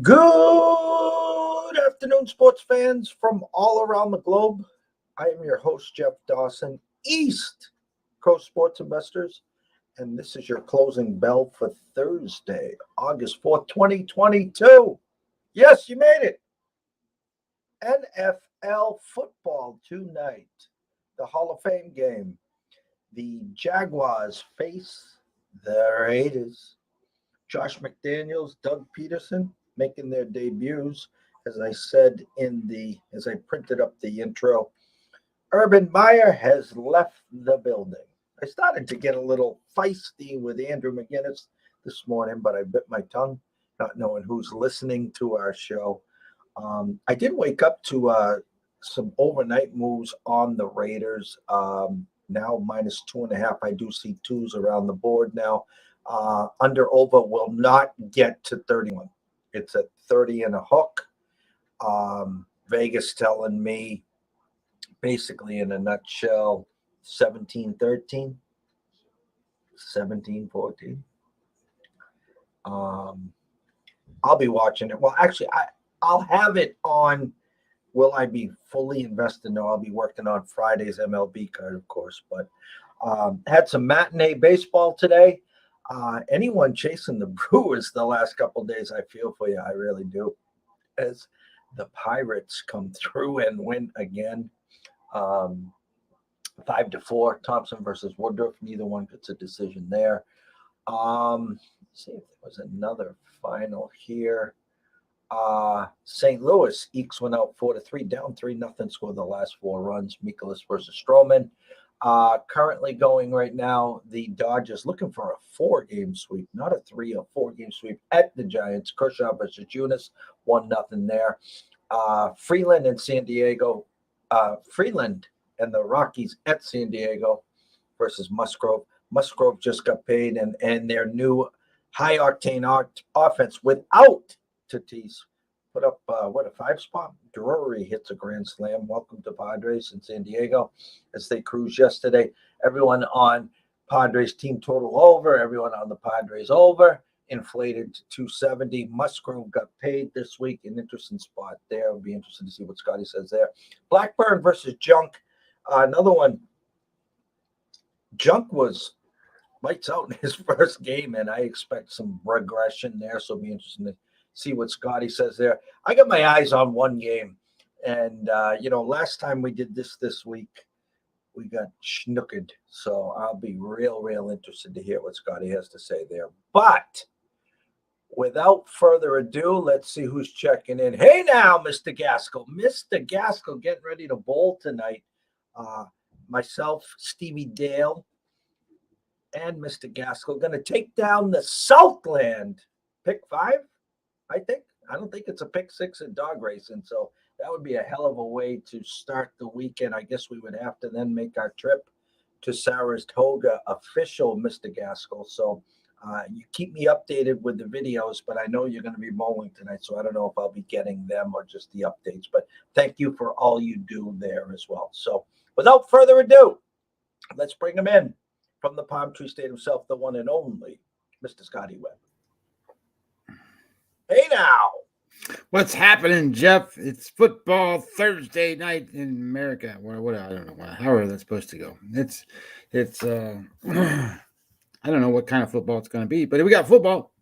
Good afternoon, sports fans from all around the globe. I am your host, Jeff Dawson, East Coast Sports Investors, and this is your closing bell for Thursday, August 4th, 2022. Yes, you made it. NFL football tonight, the Hall of Fame game. The Jaguars face the Raiders. Josh McDaniels, Doug Peterson making their debuts. As I said as I printed up the intro, Urban Meyer has left the building. I started to get a little feisty with Andrew McGinnis this morning, but I bit my tongue, not knowing who's listening to our show. I did wake up to some overnight moves on the Raiders. Now minus 2.5. I do see twos around the board now. Under over will not get to 31. It's at 30 and a hook. Vegas telling me, basically in a nutshell, 17-13, 17-14. I'll be watching it. Well, actually, I'll have it on. Will I be fully invested? No, I'll be working on Friday's MLB card, of course. But had some matinee baseball today. Anyone chasing the Brewers the last couple of days, I feel for you. I really do. As the Pirates come through and win again, 5-4. Thompson versus Woodruff. Neither one gets a decision there. Let's see if there was another final here. St. Louis ekes one out 4-3, down 3-0. Scored the last 4 runs. Mikolas versus Stroman. Currently going right now, the Dodgers looking for a 4-game sweep, not a 3 or 4-game sweep at the Giants. Kershaw versus Junis, 1-0 there. Freeland and San Diego. Freeland and the Rockies at San Diego versus Musgrove. Musgrove just got paid, and their new high-octane offense without Tatis put up, a 5-spot? Drury hits a grand slam. Welcome to Padres in San Diego as they cruise yesterday. Everyone on Padres team total over. Everyone on the Padres over. Inflated to 270. Musgrove got paid this week. An interesting spot there. It'll be interesting to see what Scotty says there. Blackburn versus Junk. Another one. Junk was lights out in his first game, and I expect some regression there, so it'll be interesting to see what Scotty says there. I got my eyes on one game, and, last time we did this week, we got schnookered, so I'll be real interested to hear what Scotty has to say there. But without further ado, let's see who's checking in. Hey now, Mr. Gaskell. Mr. Gaskell getting ready to bowl tonight. Myself, Stevie Dale, and Mr. Gaskell going to take down the Southland. Pick 5, I think. I don't think it's a pick 6 in dog racing, so that would be a hell of a way to start the weekend. I guess we would have to then make our trip to Saratoga official, Mr. Gaskell. So you keep me updated with the videos, but I know you're going to be bowling tonight, so I don't know if I'll be getting them or just the updates. But thank you for all you do there as well. So without further ado, let's bring him in from the Palm Tree State himself, the one and only Mr. Scotty Webb. Hey now. What's happening, Jeff? It's football Thursday night in America. What I don't know. However that's supposed to go. It's I don't know what kind of football it's going to be, but we got football.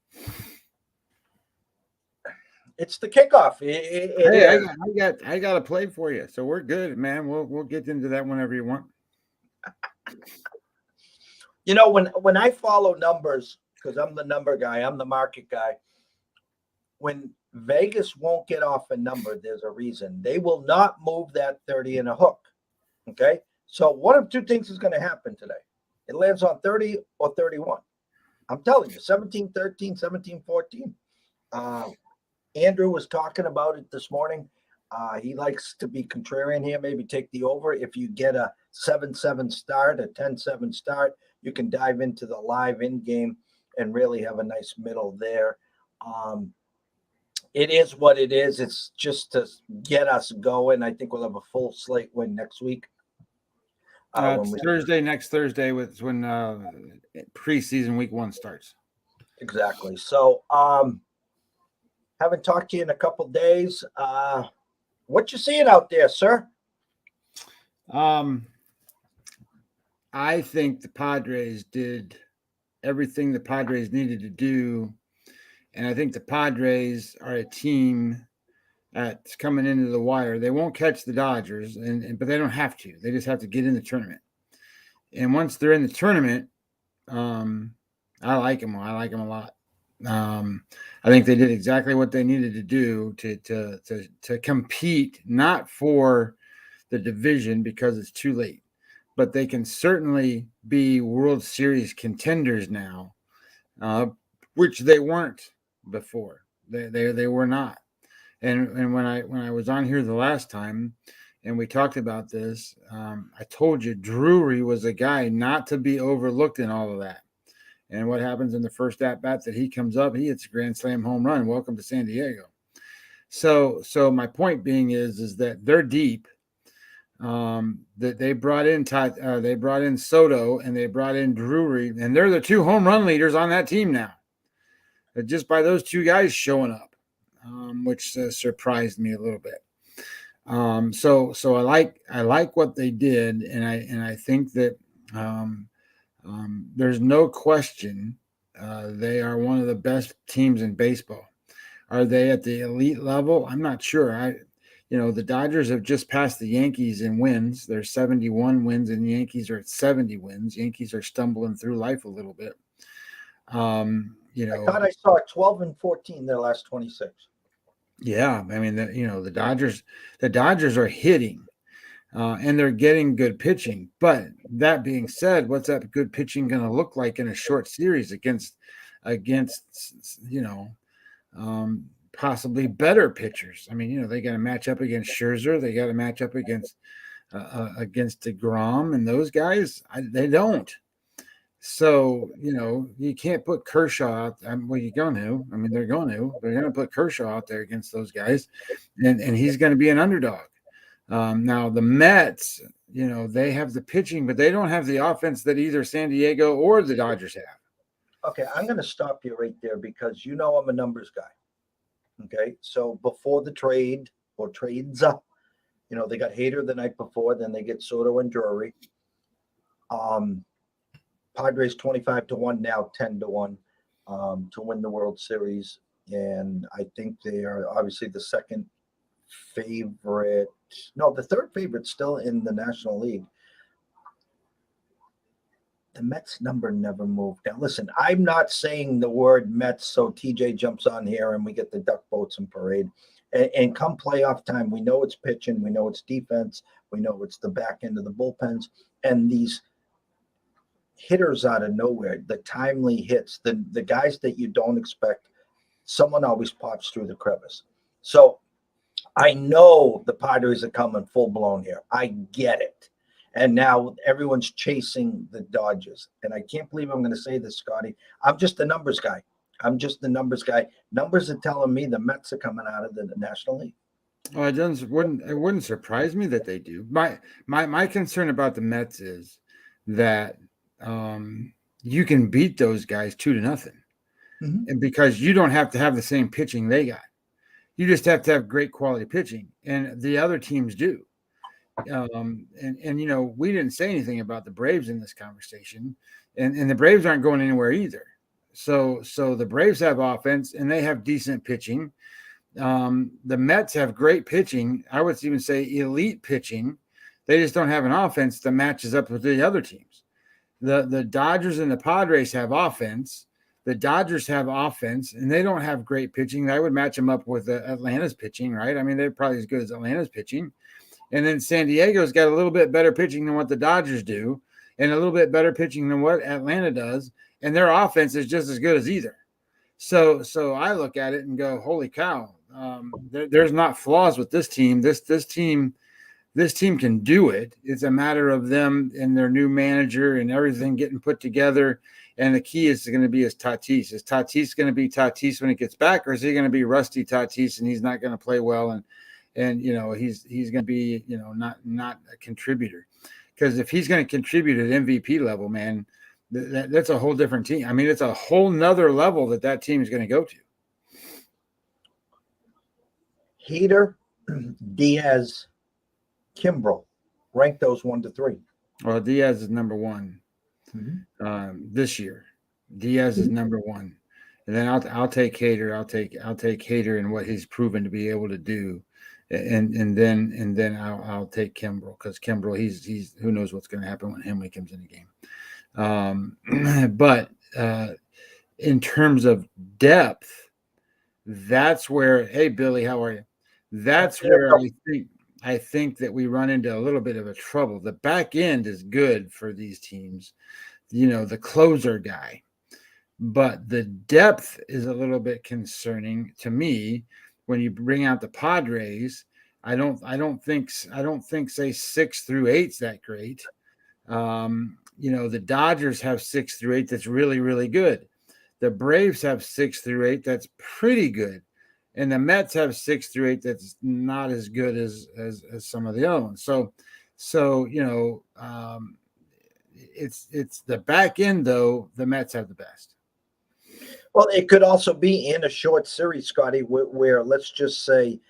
It's the kickoff. It Hey, is. I got a play for you, so we're good, man. We'll get into that whenever you want. You know, when I follow numbers, because I'm the number guy, I'm the market guy. When Vegas won't get off a number, there's a reason. They will not move that 30 in a hook. Okay. So one of two things is going to happen today. It lands on 30 or 31. I'm telling you, 17-13, 17-14. Andrew was talking about it this morning. He likes to be contrarian here, maybe take the over. If you get a 7-7 start, a 10-7 start, you can dive into the live in game and really have a nice middle there. It is what it is. It's just to get us going. I think we'll have a full slate win next week. Next Thursday when preseason week 1 starts. Exactly. So, haven't talked to you in a couple days. What you seeing out there, sir? I think the Padres did everything the Padres needed to do, and I think the Padres are a team that's coming into the wire. They won't catch the Dodgers, but they don't have to. They just have to get in the tournament. And once they're in the tournament, I like them. I like them a lot. I think they did exactly what they needed to do to compete, not for the division because it's too late, but they can certainly be World Series contenders now, which they weren't before. They were not. And when I was on here the last time and we talked about this, I told you Drury was a guy not to be overlooked in all of that. And what happens in the first at bat that he comes up, he hits a grand slam home run. Welcome to San Diego. So my point being is that they're deep. That they brought in Soto and they brought in Drury, and they're the 2 home run leaders on that team now. Just by those 2 guys showing up, which surprised me a little bit. So I like what they did, and I think that. There's no question they are one of the best teams in baseball. Are they at the elite level? I'm not sure. The Dodgers have just passed the Yankees in wins. There's 71 wins, and the Yankees are at 70 wins. Yankees are stumbling through life a little bit. I thought I saw 12 and 14 their last 26. Yeah, I mean, the Dodgers are hitting. And they're getting good pitching. But that being said, what's that good pitching going to look like in a short series against possibly better pitchers? I mean, they got to match up against Scherzer. They got to match up against DeGrom and those guys. They don't. So, you can't put Kershaw out. Well, you're going to. I mean, they're going to put Kershaw out there against those guys. And he's going to be an underdog. Now the Mets, they have the pitching, but they don't have the offense that either San Diego or the Dodgers have. Okay, I'm going to stop you right there because I'm a numbers guy. Okay, so before the trade or trades, they got Hader the night before, then they get Soto and Drury. Padres 25-1 now, 10-1 to win the World Series, and I think they are obviously the second favorite. No, the third favorite still in the National League. The Mets number never moved. Now, listen, I'm not saying the word Mets so TJ jumps on here and we get the duck boats and parade. And come playoff time, we know it's pitching, we know it's defense, we know it's the back end of the bullpens, and these hitters out of nowhere, the timely hits, the guys that you don't expect, someone always pops through the crevice. So I know the Padres are coming full blown here. I get it. And now everyone's chasing the Dodgers. And I can't believe I'm going to say this, Scotty. I'm just the numbers guy. Numbers are telling me the Mets are coming out of the National League. Well, it wouldn't surprise me that they do. My concern about the Mets is that you can beat those guys 2-0, and because you don't have to have the same pitching they got. You just have to have great quality pitching, and the other teams do. And you know, we didn't say anything about the Braves in this conversation, and the Braves aren't going anywhere either. So the Braves have offense and they have decent pitching. The Mets have great pitching. I would even say elite pitching. They just don't have an offense that matches up with the other teams. The Dodgers and the Padres have offense. The Dodgers have offense, and they don't have great pitching. I would match them up with Atlanta's pitching, right? I mean, they're probably as good as Atlanta's pitching. And then San Diego's got a little bit better pitching than what the Dodgers do, and a little bit better pitching than what Atlanta does. And their offense is just as good as either. So I look at it and go, holy cow! There's not flaws with this team. This team can do it. It's a matter of them and their new manager and everything getting put together. And the key is going to be Tatis. Is Tatis going to be Tatis when he gets back, or is he going to be rusty Tatis and he's not going to play well and you know he's going to be, you know, not a contributor? Because if he's going to contribute at MVP level, man, that's a whole different team. I mean, it's a whole nother level that team is going to go to. Heater, Diaz, Kimbrel, rank those 1 to 3. Well, Diaz is number one this year. Diaz is number one, and then I'll take Hader. I'll take Hader and what he's proven to be able to do, and then I'll take Kimbrel, because Kimbrel he's who knows what's going to happen when he comes in the game. But in terms of depth, that's where, hey Billy, how are you? That's where I think that we run into a little bit of a trouble. The back end is good for these teams, you know, the closer guy, but the depth is a little bit concerning to me when you bring out the Padres. I don't think say 6 through 8's that great. You know, the Dodgers have 6 through 8 that's really, really good. The Braves have 6 through 8 that's pretty good. And the Mets have 6 through 8 that's not as good as some of the other ones. So you know, it's the back end, though. The Mets have the best. Well, it could also be in a short series, Scotty, where let's just say,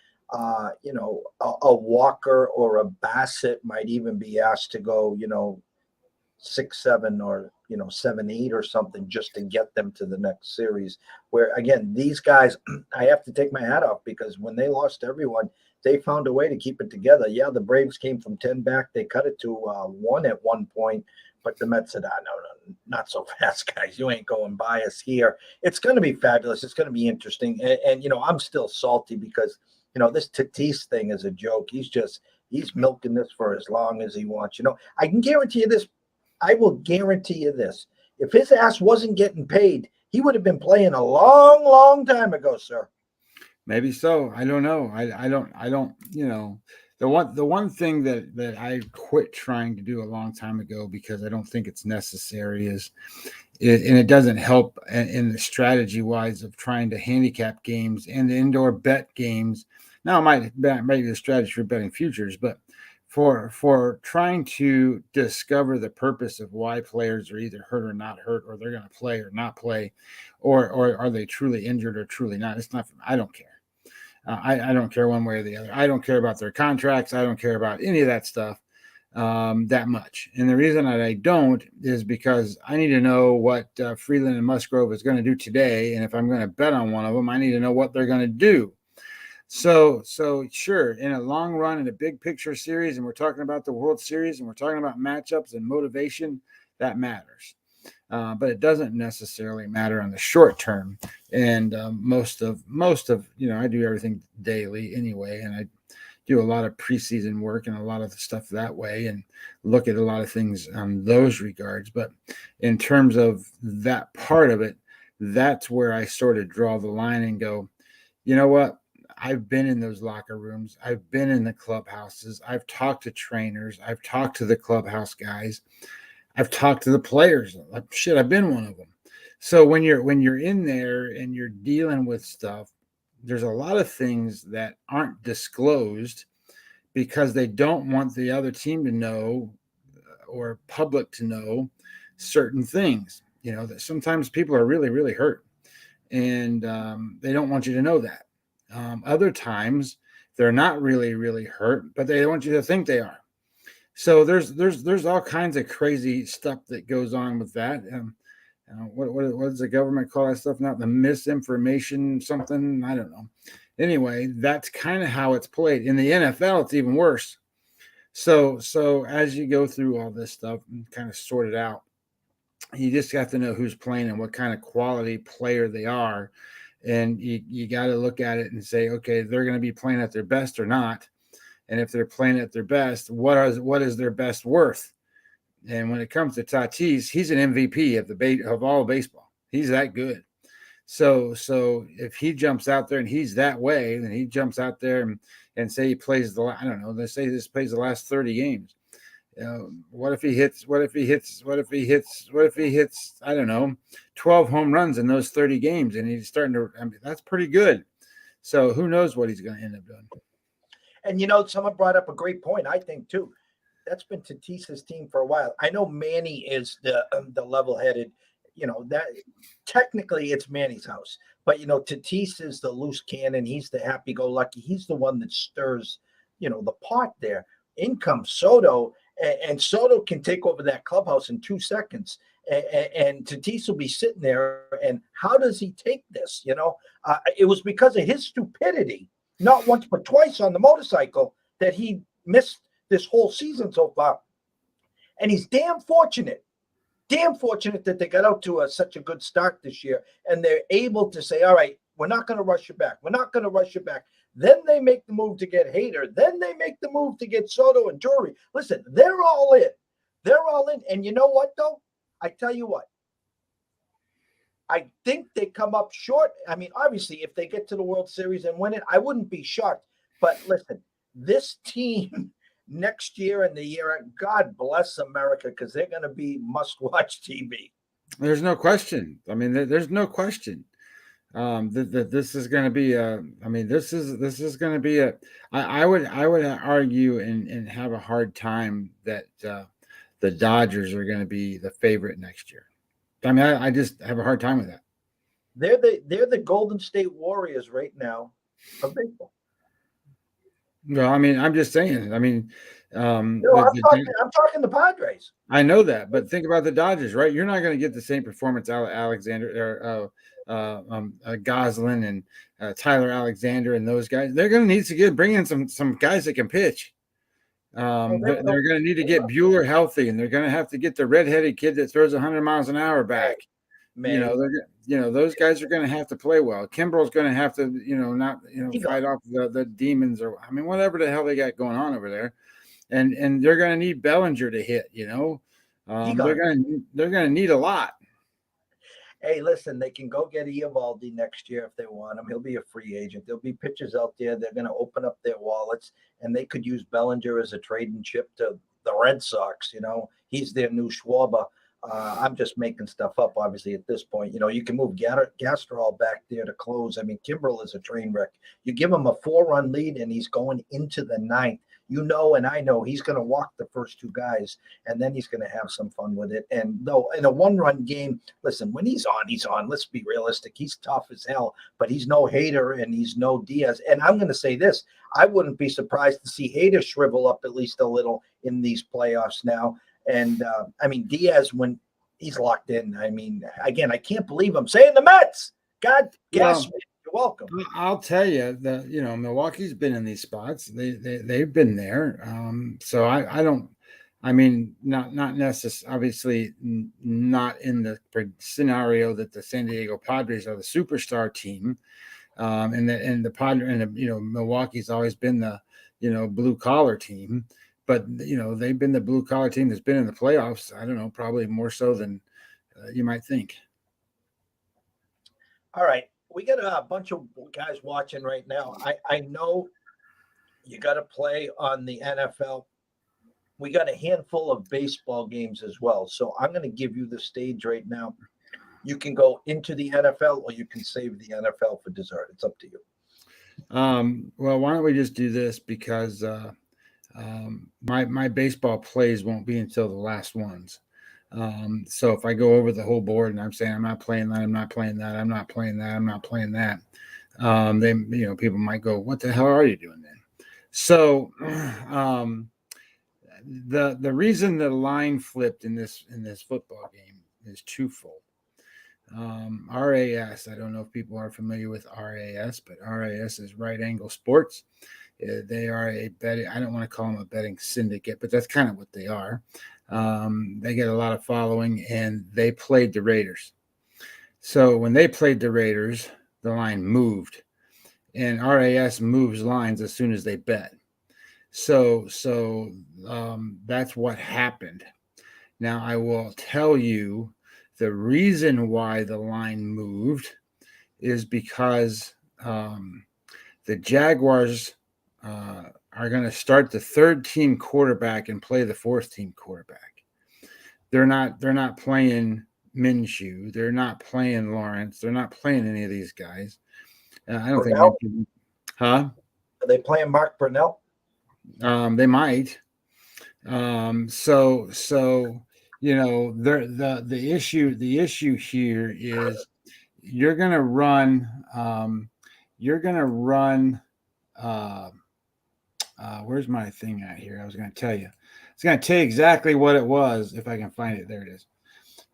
you know, a Walker or a Bassett might even be asked to go, you know, 6-7 or, you know, 7-8 or something, just to get them to the next series. Where again, these guys, I have to take my hat off, because when they lost everyone, they found a way to keep it together. Yeah, the Braves came from 10 back. They cut it to 1 at one point, but the Mets said, no, not so fast, guys. You ain't going by us here. It's going to be fabulous. It's going to be interesting. And you know, I'm still salty because, you know, this Tatis thing is a joke. He's milking this for as long as he wants. You know, I can guarantee you this. I will guarantee you this. If his ass wasn't getting paid, he would have been playing a long, long time ago, sir. Maybe so. I don't know. I don't, you know, the one thing that I quit trying to do a long time ago, because I don't think it's necessary, and it doesn't help in the strategy wise of trying to handicap games and the indoor bet games. Now, it might be a strategy for betting futures, but for trying to discover the purpose of why players are either hurt or not hurt, or they're going to play or not play, or are they truly injured or truly not. It's not. I don't care. I don't care one way or the other. I don't care about their contracts. I don't care about any of that stuff that much. And the reason that I don't is because I need to know what Freeland and Musgrove is going to do today. And if I'm going to bet on one of them, I need to know what they're going to do. So sure, in a long run, in a big picture series, and we're talking about the World Series, and we're talking about matchups and motivation, that matters. But it doesn't necessarily matter on the short term. And most of, you know, I do everything daily anyway, and I do a lot of preseason work and a lot of the stuff that way, and look at a lot of things on those regards. But in terms of that part of it, that's where I sort of draw the line and go, you know what? I've been in those locker rooms. I've been in the clubhouses. I've talked to trainers. I've talked to the clubhouse guys. I've talked to the players. Shit, I've been one of them. So when you're in there and you're dealing with stuff, there's a lot of things that aren't disclosed because they don't want the other team to know or public to know certain things. You know, that sometimes people are really, really hurt, and they don't want you to know that. Other times they're not really, really hurt, but they want you to think they are. So there's all kinds of crazy stuff that goes on with that. What does the government call that stuff now? The misinformation something? I don't know. Anyway, that's kind of how it's played. In the NFL, it's even worse. So as you go through all this stuff and kind of sort it out, you just have to know who's playing and what kind of quality player they are. And you got to look at it and say, okay, they're going to be playing at their best or not. And if they're playing at their best, what is their best worth? And when it comes to Tatis, he's an MVP of all baseball. He's that good. So if he jumps out there and he's that way, then he jumps out there and say he plays I don't know, let's say this plays the last 30 games. What if he hits, I don't know, 12 home runs in those 30 games, and he's starting to, I mean, that's pretty good. So who knows what he's going to end up doing. And, someone brought up a great point, I think, too. That's been Tatis's team for a while. I know Manny is the level-headed, that technically it's Manny's house. But, Tatis is the loose cannon. He's the happy-go-lucky. He's the one that stirs, the pot there. In comes Soto, and Soto can take over that clubhouse in 2 seconds. And Tatis will be sitting there, and how does he take this? It was because of his stupidity, not once but twice on the motorcycle, that he missed this whole season so far. And he's damn fortunate that they got out to such a good start this year, and they're able to say, all right, we're not going to rush you back. We're not going to rush you back. Then they make the move to get Hader. Then they make the move to get Soto and Drury. Listen, they're all in. They're all in. And you know what, though? I tell you what. I think they come up short. I mean, obviously, if they get to the World Series and win it, I wouldn't be shocked. But listen, this team next year and the year, God bless America, because they're going to be must-watch TV. There's no question. I mean, there's no question. This is going to be this is going to be I would argue and have a hard time that the Dodgers are going to be the favorite next year. I mean, I just have a hard time with that. They're the Golden State Warriors right now of baseball. No, I mean, I'm just saying. I mean, I'm talking the Padres. I know that, but think about the Dodgers, right? You're not going to get the same performance out of Alexander or Goslin and Tyler Alexander and those guys. They're going to need to bring in some guys that can pitch. They're going to need to get Bueller healthy, and they're going to have to get the redheaded kid that throws 100 miles an hour back. Those guys are going to have to play well. Kimbrel's going to have to, fight off the demons or whatever the hell they got going on over there, and they're going to need Bellinger to hit. They're going to need a lot. Hey, listen, they can go get Eovaldi next year if they want him. He'll be a free agent. There'll be pitchers out there. They're going to open up their wallets, and they could use Bellinger as a trading chip to the Red Sox. He's their new Schwarber. I'm just making stuff up, obviously, at this point. You can move Gastrol back there to close. I mean, Kimbrel is a train wreck. You give him a 4-run lead, and he's going into the 9th. And I know he's going to walk the first 2 guys, and then he's going to have some fun with it. And though in a 1-run game, listen, when he's on. Let's be realistic. He's tough as hell, but he's no Hader and he's no Diaz. And I'm going to say this. I wouldn't be surprised to see Hader shrivel up at least a little in these playoffs now. And, Diaz, when he's locked in, again, I can't believe I'm saying the Mets. God, yes. You're welcome. I'll tell you that Milwaukee's been in these spots. They've been there. So I don't. Not necessarily. Obviously, not in the scenario that the San Diego Padres are the superstar team, and Milwaukee's always been the blue collar team. But they've been the blue collar team that's been in the playoffs. I don't know, probably more so than you might think. All right. We got a bunch of guys watching right now. I know you got to play on the NFL. We got a handful of baseball games as well. So I'm going to give you the stage right now. You can go into the NFL or you can save the NFL for dessert. It's up to you. Well, why don't we just do this because my baseball plays won't be until the last ones. So if I go over the whole board and I'm saying I'm not playing that, I'm not playing that, I'm not playing that, I'm not playing that, People might go, "What the hell are you doing then?" So, the reason the line flipped in this football game is twofold. RAS, I don't know if people are familiar with RAS, but RAS is Right Angle Sports. They are a betting, I don't want to call them a betting syndicate, but that's kind of what they are. They get a lot of following, and they played the Raiders. So when they played the Raiders, the line moved, and RAS moves lines as soon as they bet. So that's what happened. Now, I will tell you the reason why the line moved is because the Jaguars are going to start the third team quarterback and play the fourth team quarterback. They're not playing Minshew. They're not playing Lawrence. They're not playing any of these guys. I don't think Minshew, huh? Are they playing Mark Brunell? They might. So the issue here is you're gonna run where's my thing at here? I was gonna tell you. It's gonna tell you exactly what it was if I can find it. There it is.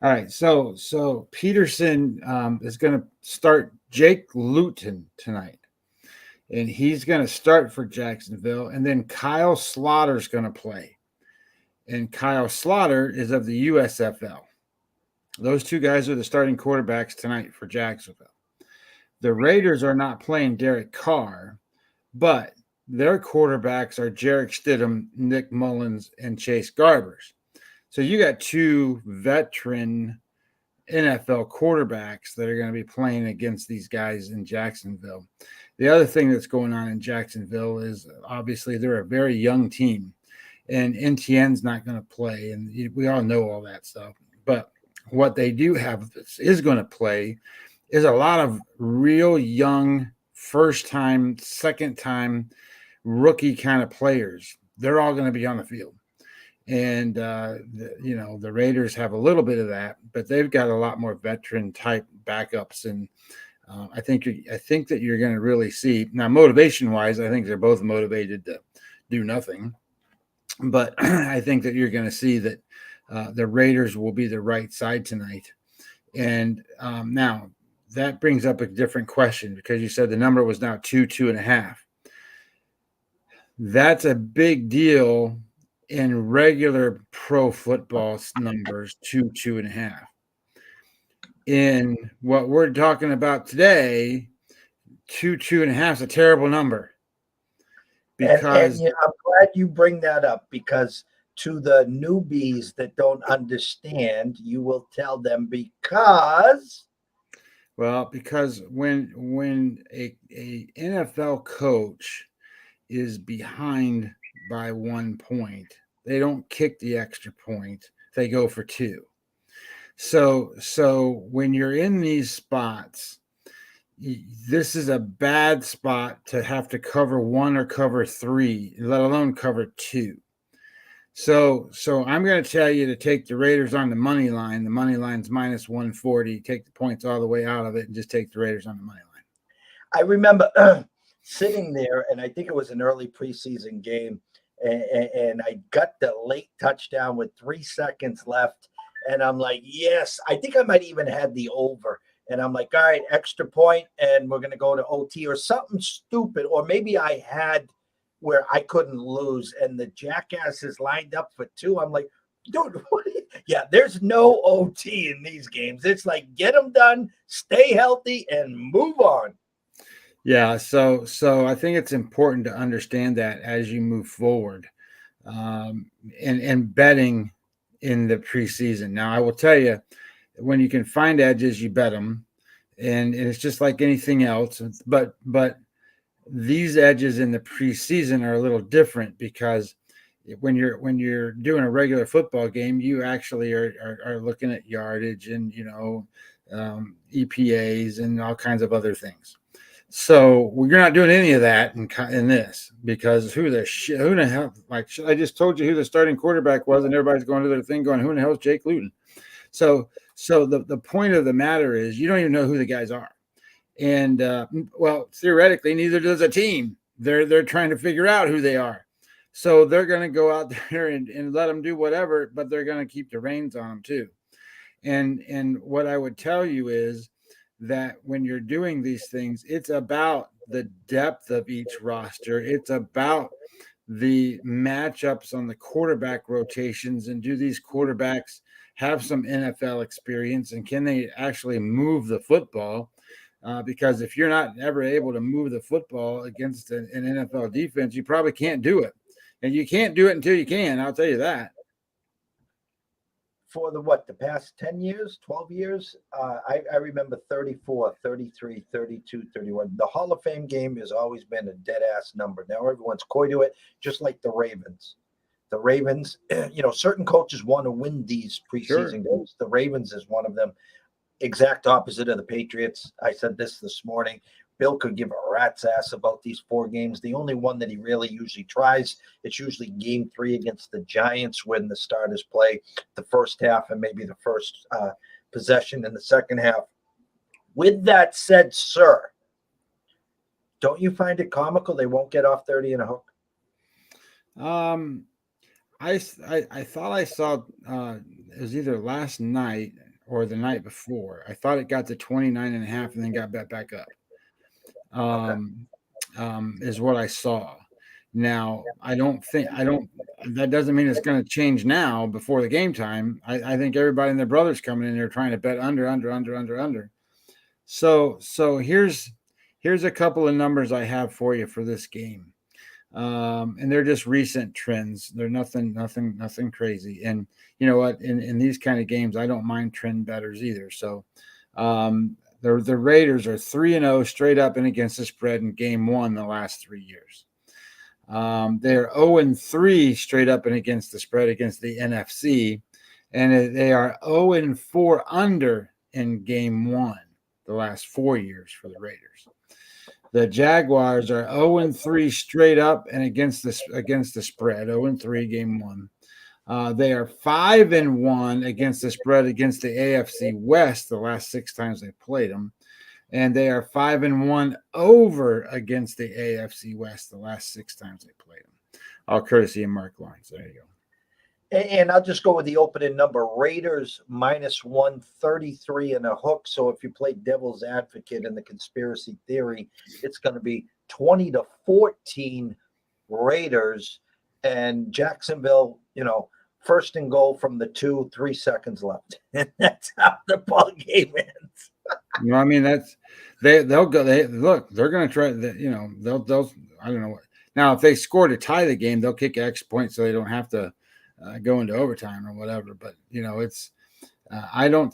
All right, so Pederson is gonna start Jake Luton tonight. And he's going to start for Jacksonville. And then Kyle Slaughter's going to play. And Kyle Slaughter is of the USFL. Those two guys are the starting quarterbacks tonight for Jacksonville. The Raiders are not playing Derek Carr, but their quarterbacks are Jarek Stidham, Nick Mullins, and Chase Garbers. So you got two veteran NFL quarterbacks that are going to be playing against these guys in Jacksonville. The other thing that's going on in Jacksonville is obviously they're a very young team, and NTN's not going to play, and we all know all that stuff. But what they do have is going to play is a lot of real young, first-time, second-time, rookie kind of players. They're all going to be on the field. And, the Raiders have a little bit of that, but they've got a lot more veteran-type backups, and I think that you're going to really see now motivation-wise. I think they're both motivated to do nothing, but I think that you're going to see that the Raiders will be the right side tonight. And now that brings up a different question because you said the number was now 2.5. That's a big deal in regular pro football numbers, 2.5. In what we're talking about today, 2.5 is a terrible number. Because and I'm glad you bring that up because to the newbies that don't understand, you will tell them because when a NFL coach is behind by 1 point, they don't kick the extra point, they go for 2. So when you're in these spots, this is a bad spot to have to cover 1 or cover 3, let alone cover 2. So I'm going to tell you to take the Raiders on the money line. The money line's minus 140. Take the points all the way out of it and just take the Raiders on the money line. I remember sitting there, and I think it was an early preseason game, and I got the late touchdown with 3 seconds left. And I'm like, yes, I think I might even had the over. And I'm like, all right, extra point, and we're going to go to OT or something stupid. Or maybe I had where I couldn't lose, and the jackasses lined up for 2. I'm like, dude, yeah, there's no OT in these games. It's like, get them done, stay healthy, and move on. Yeah, so I think it's important to understand that as you move forward and betting in the preseason. Now, I will tell you, when you can find edges, you bet them, and it's just like anything else. But these edges in the preseason are a little different because when you're doing a regular football game, you actually are looking at yardage and EPAs and all kinds of other things. So we're not doing any of that in this because who the hell? Like I just told you who the starting quarterback was, and everybody's going to their thing going, who in the hell is Jake Luton? So the point of the matter is you don't even know who the guys are. And well, theoretically, neither does a team. They're trying to figure out who they are. So they're going to go out there and let them do whatever, but they're going to keep the reins on them too. And what I would tell you is that when you're doing these things, it's about the depth of each roster. It's about the matchups on the quarterback rotations, and do these quarterbacks have some NFL experience, and can they actually move the football? Because if you're not ever able to move the football against an NFL defense, you probably can't do it. And you can't do it until you can. I'll tell you that. For the past 10 years, 12 years, I remember 34, 33, 32, 31. The Hall of Fame game has always been a dead ass number. Now everyone's coy to it, just like the Ravens. The Ravens, certain coaches want to win these preseason games. The Ravens is one of them. Exact opposite of the Patriots. I said this morning. Bill could give a rat's ass about these 4 games. The only one that he really usually tries, it's usually game 3 against the Giants when the starters play the first half and maybe the first possession in the second half. With that said, sir, don't you find it comical they won't get off 30 in a hook? I thought I saw it was either last night or the night before. I thought it got to 29 and a half and then got back up. Is what I saw. Now, that doesn't mean it's going to change now before the game time. I think everybody and their brother's coming in there trying to bet under. So here's a couple of numbers I have for you for this game. And they're just recent trends. They're nothing crazy. And you know what? In these kind of games, I don't mind trend bettors either. So, the Raiders are 3-0 straight up and against the spread in game 1 the last 3 years. They're 0-3 straight up and against the spread against the NFC, and they are 0-4 under in game 1 the last 4 years for the Raiders. The Jaguars are 0-3 straight up and against the spread, 0-3 game 1. They are 5-1 against the spread against the AFC West the last 6 times they played them, and they are 5-1 over against the AFC West the last 6 times they played them. All courtesy of Mark Lawrence. There you go. And I'll just go with the opening number. Raiders -133 and a hook. So if you play devil's advocate in the conspiracy theory, it's going to be 20-14 Raiders, and Jacksonville, first and goal from the 2, 3 seconds left. And that's how the ball game ends. I mean, they'll go. They're going to try. They'll. I don't know what. Now, if they score to tie the game, they'll kick X points so they don't have to go into overtime or whatever. But it's. I don't.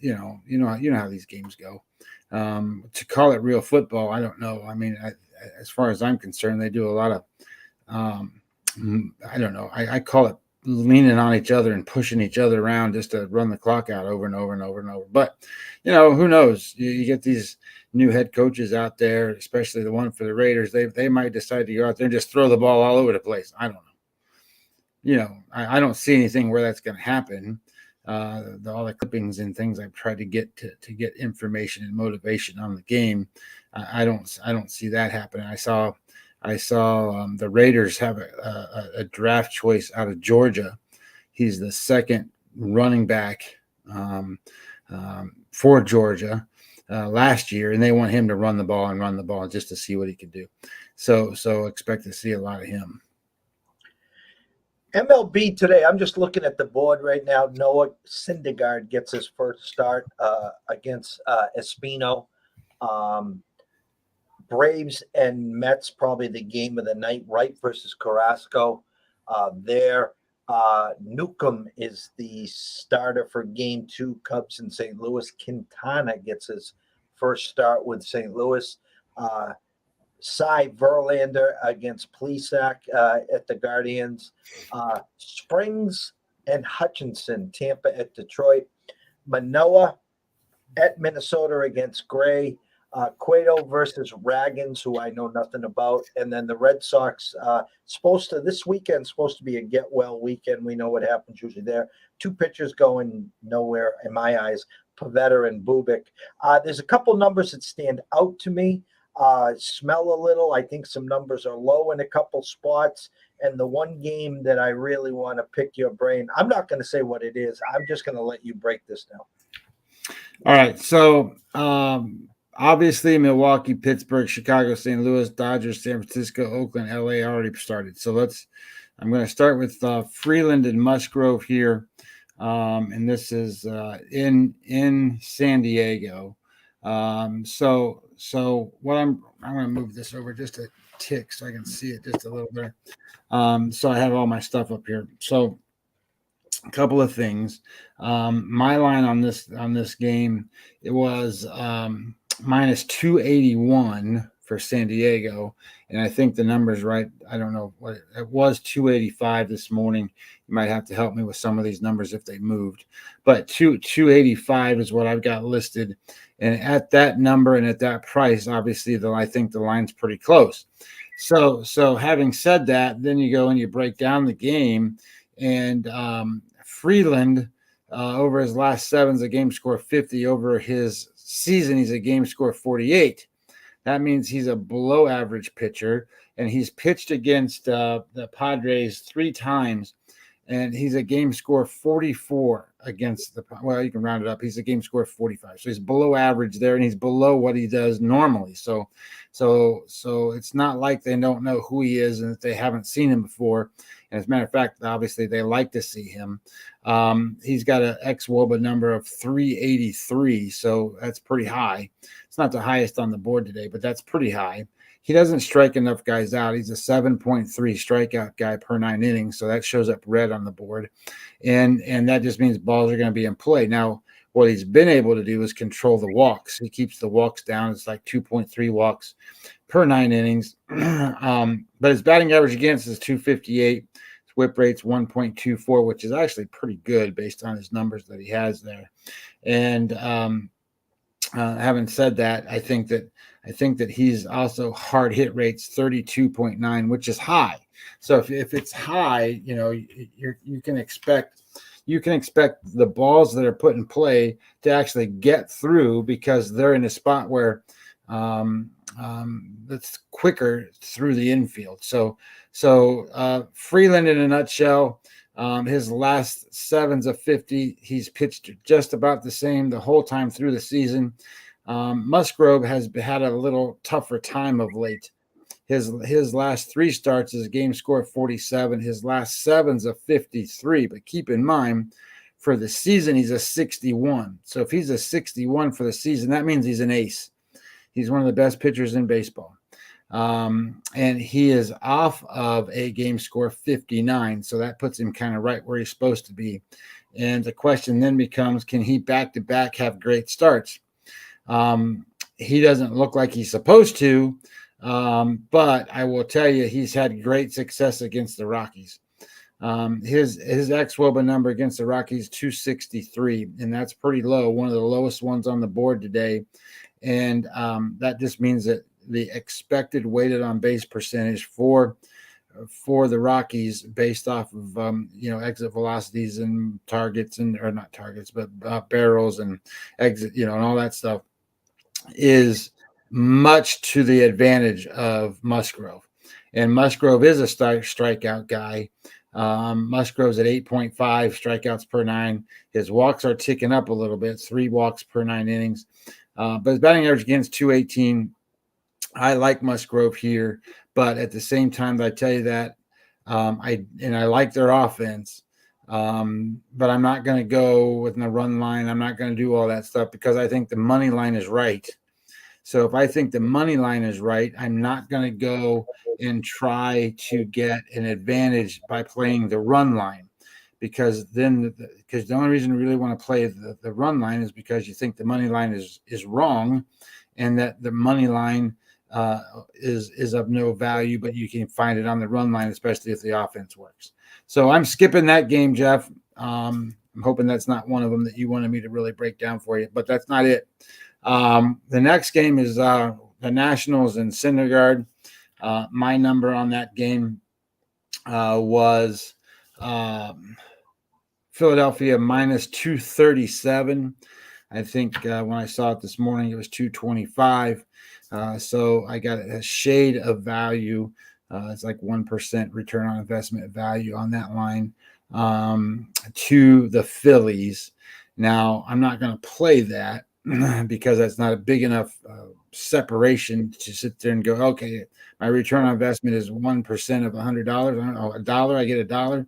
You know how these games go. To call it real football, I don't know. I mean, as far as I'm concerned, they do a lot of. I don't know. I call it leaning on each other and pushing each other around just to run the clock out over and over and over and over. But, who knows? You get these new head coaches out there, especially the one for the Raiders. They might decide to go out there and just throw the ball all over the place. I don't know. I don't see anything where that's going to happen. All the clippings and things I've tried to get to get information and motivation on the game, I don't see that happening. I saw the Raiders have a draft choice out of Georgia. He's the second running back for Georgia last year, and they want him to run the ball just to see what he can do. So expect to see a lot of him. MLB today, I'm just looking at the board right now. Noah Syndergaard gets his first start against Espino. Braves and Mets, probably the game of the night. Wright versus Carrasco. Newcomb is the starter for game 2. Cubs in St. Louis. Quintana gets his first start with St. Louis. Cy Verlander against Plesac at the Guardians. Springs and Hutchinson, Tampa at Detroit. Manoah at Minnesota against Gray. Cueto versus Raggins, who I know nothing about. And then the Red Sox, this weekend supposed to be a get well weekend. We know what happens usually there. 2 pitchers going nowhere in my eyes. Pavetta and Bubik. There's a couple numbers that stand out to me. Smell a little. I think some numbers are low in a couple spots. And the one game that I really want to pick your brain, I'm not going to say what it is. I'm just going to let you break this down. All right. So obviously Milwaukee, Pittsburgh, Chicago, St. Louis, Dodgers, San Francisco, Oakland, LA already started. So I'm going to start with Freeland and Musgrove here. And this is in San Diego. So what I'm going to move this over just a tick so I can see it just a little bit. So I have all my stuff up here. So a couple of things. My line on this game, it was minus 281 for San Diego, and I think the number's right. I don't know what it was, 285 this morning. You might have to help me with some of these numbers if they moved, but 285 is what I've got listed, and at that number and at that price, obviously, though, I think the line's pretty close. So having said that, then you go and you break down the game, and Freeland over his last seven is a game score 50. Over his season, he's a game score 48. That means he's a below average pitcher, and he's pitched against the Padres 3 times, and he's a game score 44 against well, you can round it up. He's a game score 45. So he's below average there, and he's below what he does normally. So it's not like they don't know who he is and that they haven't seen him before. And as a matter of fact, obviously they like to see him. He's got an xWOBA number of 383, so that's pretty high. It's not the highest on the board today, but that's pretty high. He doesn't strike enough guys out. He's a 7.3 strikeout guy per 9 innings, so that shows up red on the board. And that just means balls are going to be in play. Now, what he's been able to do is control the walks. He keeps the walks down. It's like 2.3 walks per 9 innings. But his batting average against is 258. His whip rate's 1.24, which is actually pretty good based on his numbers that he has there. And having said that, I think that he's also hard hit rates 32.9, which is high. So if it's high, you can expect the balls that are put in play to actually get through because they're in a spot where that's quicker through the infield. So Freeland in a nutshell. His last 7's a 50. He's pitched just about the same the whole time through the season. Musgrove has had a little tougher time of late. His last 3 starts is a game score 47. His last 7's a 53. But keep in mind, for the season, he's a 61. So if he's a 61 for the season, that means he's an ace. He's one of the best pitchers in baseball. And he is off of a game score 59. So that puts him kind of right where he's supposed to be. And the question then becomes, can he back-to-back have great starts? He doesn't look like he's supposed to, but I will tell you, he's had great success against the Rockies. His xWOBA number against the Rockies, 263, and that's pretty low, one of the lowest ones on the board today. And that just means that the expected weighted on base percentage for the Rockies based off of exit velocities and targets or not targets, but barrels and exit, and all that stuff is much to the advantage of Musgrove. And Musgrove is a strikeout guy. Musgrove's at 8.5 strikeouts per 9. His walks are ticking up a little bit, 3 walks per 9 innings. But his batting average against 218. I like Musgrove here, but at the same time, I tell you that I like their offense, but I'm not going to go with the run line. I'm not going to do all that stuff because I think the money line is right. So if I think the money line is right, I'm not going to go and try to get an advantage by playing the run line because the only reason you really want to play the run line is because you think the money line is wrong and that the money line is of no value, but you can find it on the run line, especially if the offense works. So I'm skipping that game, Jeff. I'm hoping that's not one of them that you wanted me to really break down for you, but that's not it. The next game is the Nationals in Syndergaard. My number on that game was Philadelphia minus 237. I think when I saw it this morning, it was 225. So I got a shade of value. It's like 1% return on investment value on that line to the Phillies. Now, I'm not going to play that because that's not a big enough separation to sit there and go, okay, my return on investment is 1% of $100. I don't know, $1, I get $1.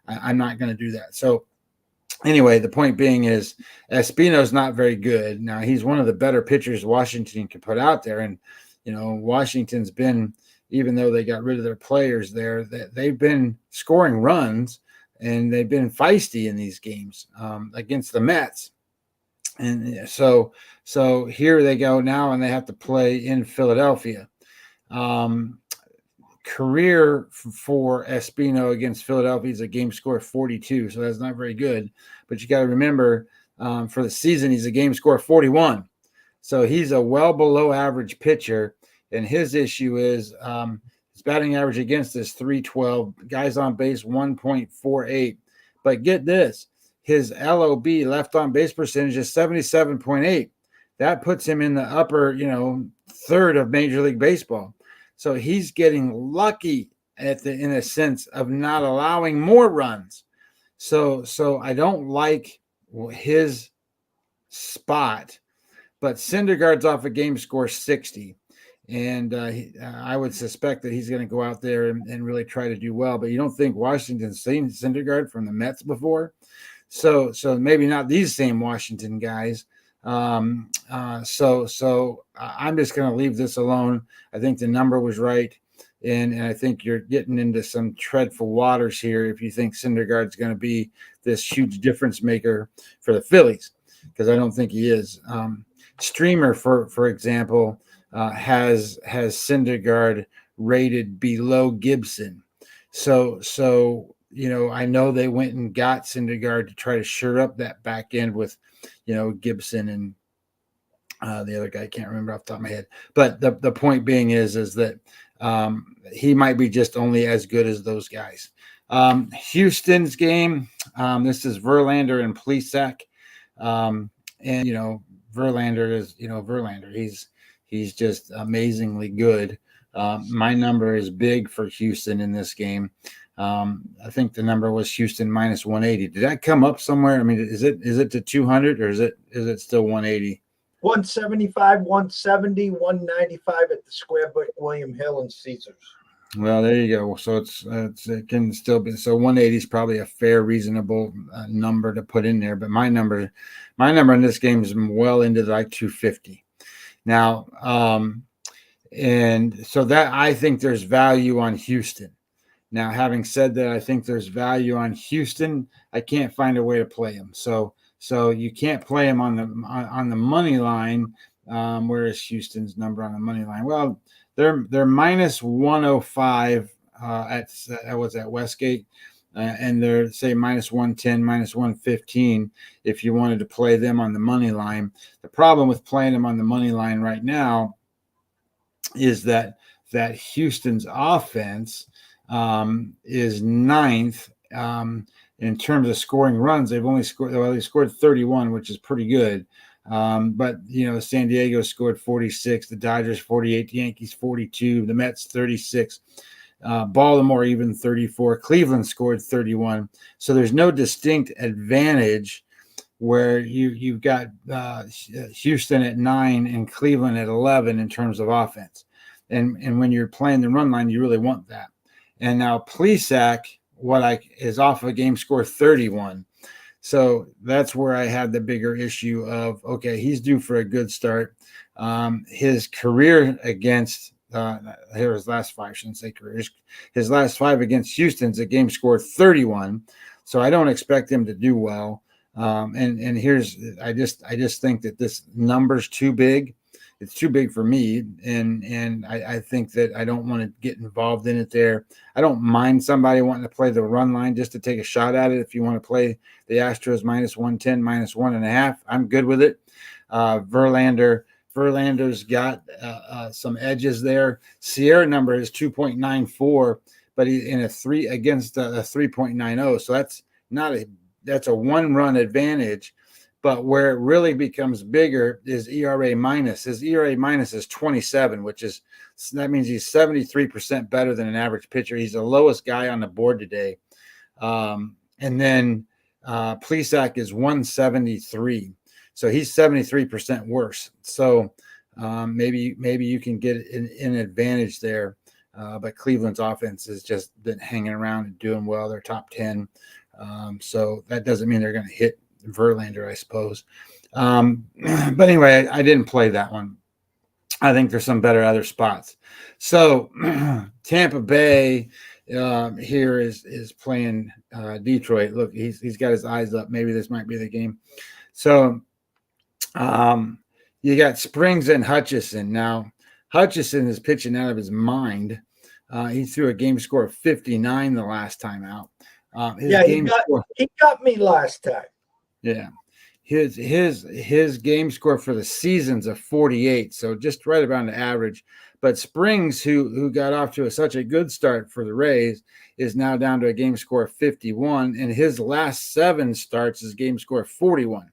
I'm not going to do that. So anyway, the point being is Espino's not very good. Now, he's one of the better pitchers Washington can put out there. And, Washington's been, even though they got rid of their players there, they've been scoring runs and they've been feisty in these games against the Mets. And so here they go now, and they have to play in Philadelphia. Career for Espino against Philadelphia is a game score of 42, so that's not very good. But you got to remember, for the season, he's a game score of 41. So he's a well below average pitcher, and his issue is his batting average against is 312, guys on base 1.48. But get this, his LOB, left on base percentage, is 77.8. That puts him in the upper, third of Major League Baseball. So he's getting lucky in a sense of not allowing more runs. So I don't like his spot, but Syndergaard's off a game score 60. And I would suspect that he's going to go out there and really try to do well. But you don't think Washington's seen Syndergaard from the Mets before? So maybe not these same Washington guys. So I'm just going to leave this alone. I think the number was right. And I think you're getting into some dreadful waters here if you think Syndergaard's going to be this huge difference maker for the Phillies, because I don't think he is. Streamer, for example, has Syndergaard rated below Gibson. So I know they went and got Syndergaard to try to shore up that back end with, Gibson and the other guy, I can't remember off the top of my head. But the point being is that he might be just only as good as those guys. Houston's game, this is Verlander and Plesac. And, Verlander is, Verlander. He's just amazingly good. My number is big for Houston in this game. I think the number was Houston minus 180. Did that come up somewhere? I mean, is it to 200 or is it still 180? 175, 170, 195 at the Square, but William Hill and Caesars. Well, there you go. So it can still be, so 180 is probably a fair, reasonable number to put in there. But my number in this game is well into like 250. Now, and so that I think there's value on Houston. Now, having said that, I think there's value on Houston. I can't find a way to play him. So you can't play him on the money line. Where is Houston's number on the money line? Well, they're minus 105 at Westgate, and they're say minus 110, minus 115 if you wanted to play them on the money line. The problem with playing them on the money line right now is that Houston's offense is ninth in terms of scoring runs. They scored 31, which is pretty good. But San Diego scored 46, the Dodgers 48, the Yankees 42, the Mets 36, Baltimore even 34, Cleveland scored 31. So there's no distinct advantage where you've got Houston at 9 and Cleveland at 11 in terms of offense. And when you're playing the run line, you really want that. And now Plesac, is off a game score 31. So that's where I had the bigger issue of, okay, he's due for a good start. His career against, his last 5, I shouldn't say career, his last 5 against Houston's a game score 31. So I don't expect him to do well. And here's, I just think that this number's too big. It's too big for me, and I think that I don't want to get involved in it there. I don't mind somebody wanting to play the run line just to take a shot at it. If you want to play the Astros minus 110, minus 1.5, I'm good with it. Verlander's got some edges there. Sierra number is 2.94, but he's in a 3 against a 3.90. So that's a 1-run advantage. But where it really becomes bigger is ERA minus. His ERA minus is 27, that means he's 73% better than an average pitcher. He's the lowest guy on the board today. And then Plesac is 173. So he's 73% worse. So maybe you can get an advantage there. But Cleveland's offense has just been hanging around and doing well. They're top 10. So that doesn't mean they're going to hit Verlander, I suppose. But anyway, I didn't play that one. I think there's some better other spots. So Tampa Bay here is playing Detroit. Look, he's got his eyes up. Maybe this might be the game. So you got Springs and Hutchison. Now, Hutchison is pitching out of his mind. He threw a game score of 59 the last time out. He got me last time. Yeah. His game score for the season's a 48, so just right around the average. But Springs, who got off to such a good start for the Rays, is now down to a game score of 51, and his last 7 starts is game score of 41.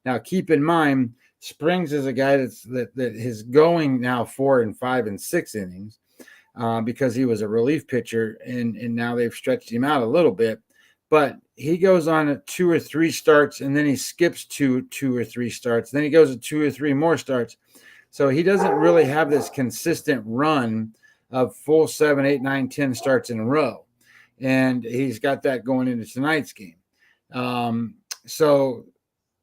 Now, keep in mind, Springs is a guy that is going now 4 and 5 and 6 innings because he was a relief pitcher, and now they've stretched him out a little bit. But he goes on 2 or 3 starts, and then he skips 2 or 3 starts. Then he goes to 2 or 3 more starts. So he doesn't really have this consistent run of full 7, 8, 9, 10 starts in a row. And he's got that going into tonight's game. So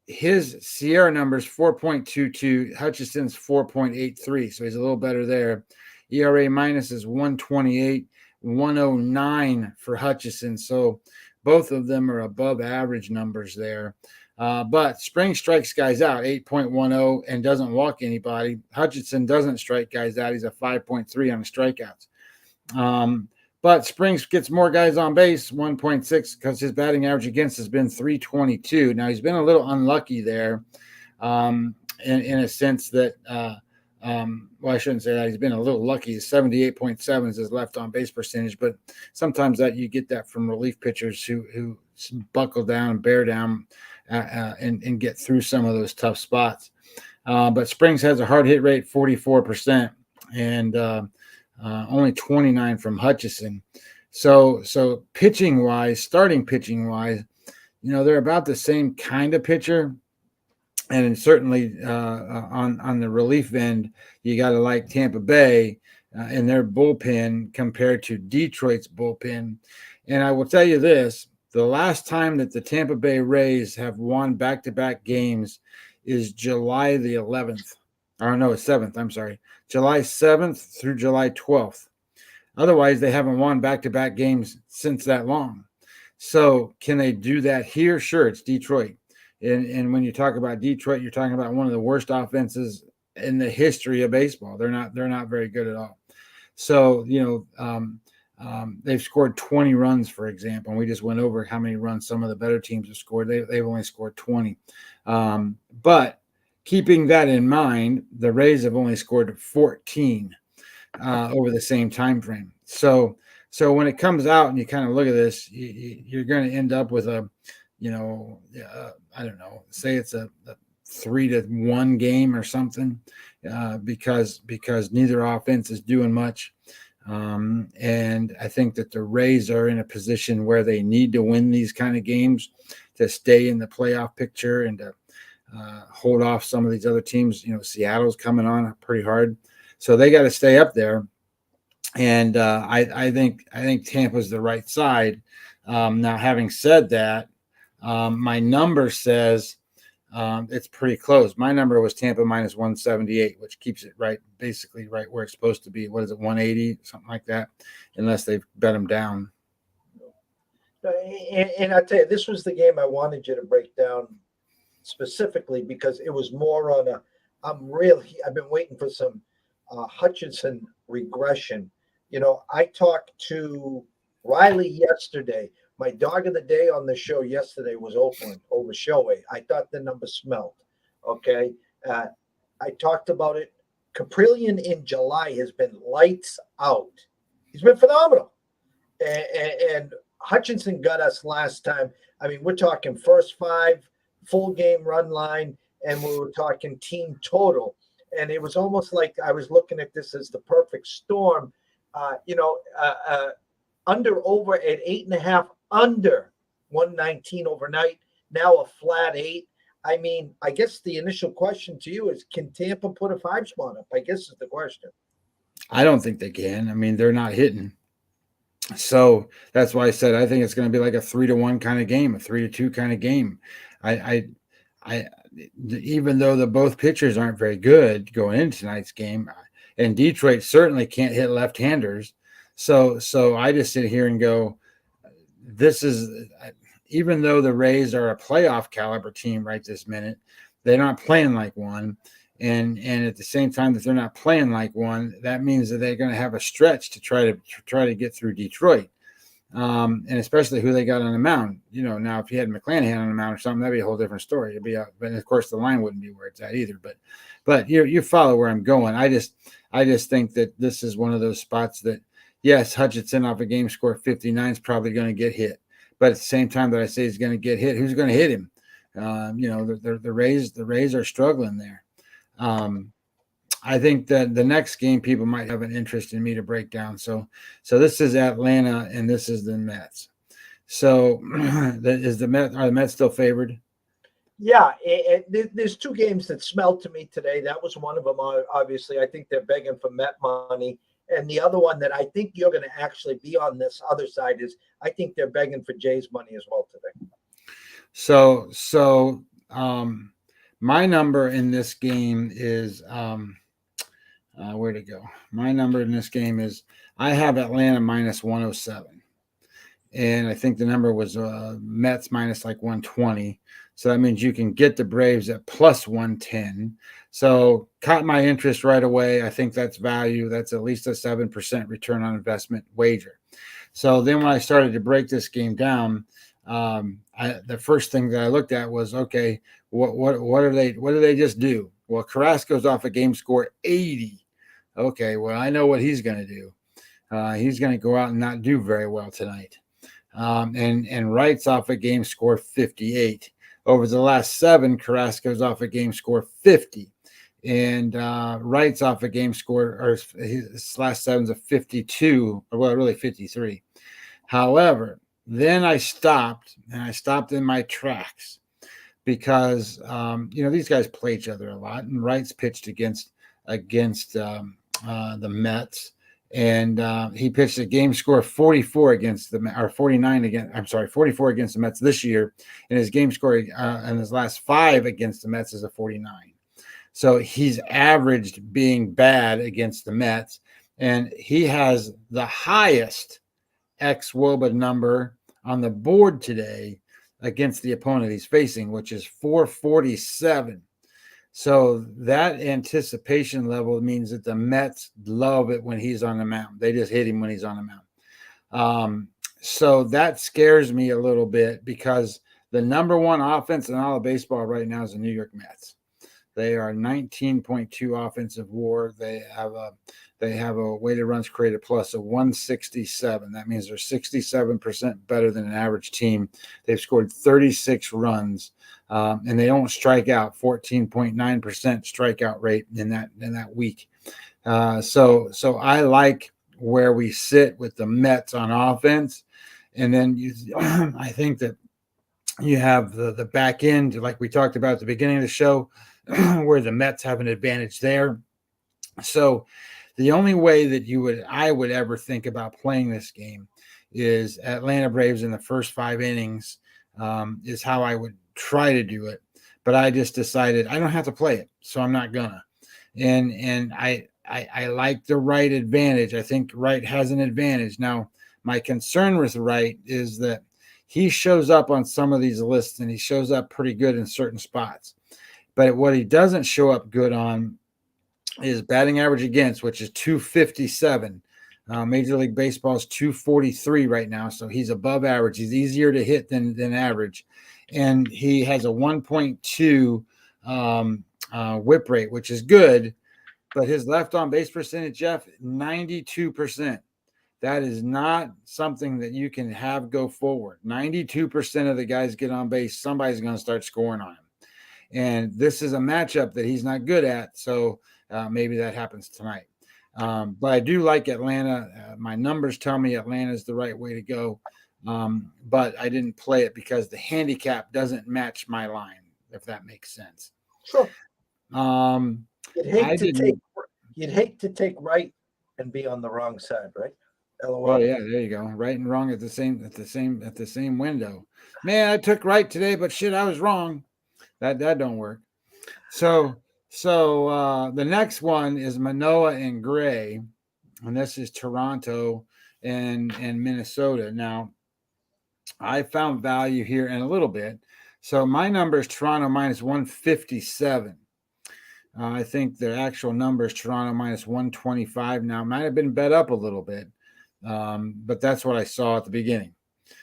his Sierra number is 4.22. Hutchison's 4.83. So he's a little better there. ERA minus is 128, 109 for Hutchison. So both of them are above average numbers there. But Springs strikes guys out, 8.10, and doesn't walk anybody. Hutchison doesn't strike guys out. He's a 5.3 on the strikeouts. But Springs gets more guys on base, 1.6, because his batting average against has been 322. Now, he's been a little unlucky there in a sense that well, I shouldn't say that. He's been a little lucky. 78.7 is his left on base percentage, but sometimes that you get that from relief pitchers who buckle down and bear down and get through some of those tough spots. But Springs has a hard hit rate, 44%, and only 29 from Hutchison. So pitching wise, starting pitching wise, they're about the same kind of pitcher. And certainly on the relief end, you got to like Tampa Bay and their bullpen compared to Detroit's bullpen. And I will tell you this, the last time that the Tampa Bay Rays have won back-to-back games is July the 11th. Or no, it's 7th, I'm sorry. July 7th through July 12th. Otherwise, they haven't won back-to-back games since that long. So can they do that here? Sure, it's Detroit. And when you talk about Detroit, you're talking about one of the worst offenses in the history of baseball. They're not very good at all. So, they've scored 20 runs, for example. And we just went over how many runs some of the better teams have scored. They've only scored 20. But keeping that in mind, the Rays have only scored 14 over the same time frame. So when it comes out and you kind of look at this, you're going to end up with a I don't know, say it's a 3-1 game or something, because neither offense is doing much. And I think that the Rays are in a position where they need to win these kind of games to stay in the playoff picture and to hold off some of these other teams. Seattle's coming on pretty hard, so they got to stay up there. And I think Tampa's the right side. Now, having said that, my number says it's pretty close. My number was Tampa minus 178, which keeps it basically right where it's supposed to be. What is it, 180, something like that, unless they've bet them down. And I tell you, this was the game I wanted you to break down specifically because it was more on I've been waiting for some Hutchinson regression. I talked to Riley yesterday. My dog of the day on the show yesterday was Oakland over Shohei. I thought the number smelled. Okay. I talked about it. Caprillion in July has been lights out. He's been phenomenal. And Hutchinson got us last time. I mean, we're talking first 5, full game run line, and we were talking team total. And it was almost like I was looking at this as the perfect storm. Under over at 8.5, under 119 overnight, now a flat 8. I mean, I guess the initial question to you is, can Tampa put a 5 spot up? I guess is the question. I don't think they can. I mean, they're not hitting. So that's why I said I think it's going to be like a 3-1 kind of game, a 3-2 kind of game. I even though the both pitchers aren't very good going into tonight's game, and Detroit certainly can't hit left-handers. So I just sit here and go, this is, even though the Rays are a playoff caliber team right this minute, they're not playing like one. And at the same time that they're not playing like one, that means that they're going to have a stretch to try to get through Detroit, and especially who they got on the mound. Now if you had McClanahan on the mound or something, that'd be a whole different story. It'd be but of course the line wouldn't be where it's at either. But you follow where I'm going. I just think that this is one of those spots that, yes, Hutchinson off a game score 59 is probably going to get hit, but at the same time that I say he's going to get hit, who's going to hit him? The Rays are struggling there. I think that the next game people might have an interest in me to break down. So this is Atlanta and this is the Mets. So are the Mets still favored? Yeah, there's 2 games that smelled to me today. That was one of them. Obviously, I think they're begging for Met money. And the other one that I think you're going to actually be on this other side is I think they're begging for Jay's money as well today. So my number in this game is where'd it go? My number in this game is I have Atlanta minus 107. And I think the number was Mets minus like 120. So that means you can get the Braves at plus 110. So caught my interest right away. I think that's value. That's at least a 7% return on investment wager. So then when I started to break this game down, the first thing that I looked at was, okay, what do they just do? Well, Carrasco's off a game score 80. Okay, well, I know what he's going to do. He's going to go out and not do very well tonight. And Wright's off a game score 58. Over the last 7, Carrasco's off a game score 50. And Wright's off a game score, or his last 7's a 52, or well, really 53. However, then I stopped in my tracks because, these guys play each other a lot, and Wright's pitched against the Mets. And he pitched a game score 44 against the or 49 against. I'm sorry, 44 against the Mets this year, and his game score in his last 5 against the Mets is a 49. So he's averaged being bad against the Mets, and he has the highest xWOBA number on the board today against the opponent he's facing, which is 447. So that anticipation level means that the Mets love it when he's on the mound. They just hit him when he's on the mound. So that scares me a little bit because the number 1 offense in all of baseball right now is the New York Mets. They are 19.2 offensive WAR. They have a weighted runs created plus of 167. That means they're 67% better than an average team. They've scored 36 runs. And they don't strike out, 14.9% strikeout rate in that week. So I like where we sit with the Mets on offense. And then I think that you have the back end, like we talked about at the beginning of the show, where the Mets have an advantage there. So the only way that I would ever think about playing this game is Atlanta Braves in the first 5 innings is how I would try to do it, but I just decided I don't have to play it, so I'm not gonna. And I like the Wright advantage. I think Wright has an advantage. Now, my concern with Wright is that he shows up on some of these lists, and he shows up pretty good in certain spots. But what he doesn't show up good on is batting average against, which is 257. Major League Baseball is 243 right now, so he's above average. He's easier to hit than average. And he has a 1.2 whip rate, which is good, but his left on base percentage, Jeff, 92%. That is not something that you can have go forward. 92% of the guys get on base. Somebody's going to start scoring on him. And this is a matchup that he's not good at. So maybe that happens tonight. But I do like Atlanta. My numbers tell me Atlanta is the right way to go. But I didn't play it because the handicap doesn't match my line, if that makes sense. Sure. Um, You'd hate to take right and be on the wrong side, right? LOL. Well, yeah, there you go. Right and wrong at the same window. Man, I took right today, but shit, I was wrong. That don't work. So the next one is Manoah and Gray, and this is Toronto and Minnesota. Now, I found value here in a little bit. So my number is Toronto minus 157. I think the actual number is Toronto minus 125. Now, it might have been bet up a little bit, but that's what I saw at the beginning.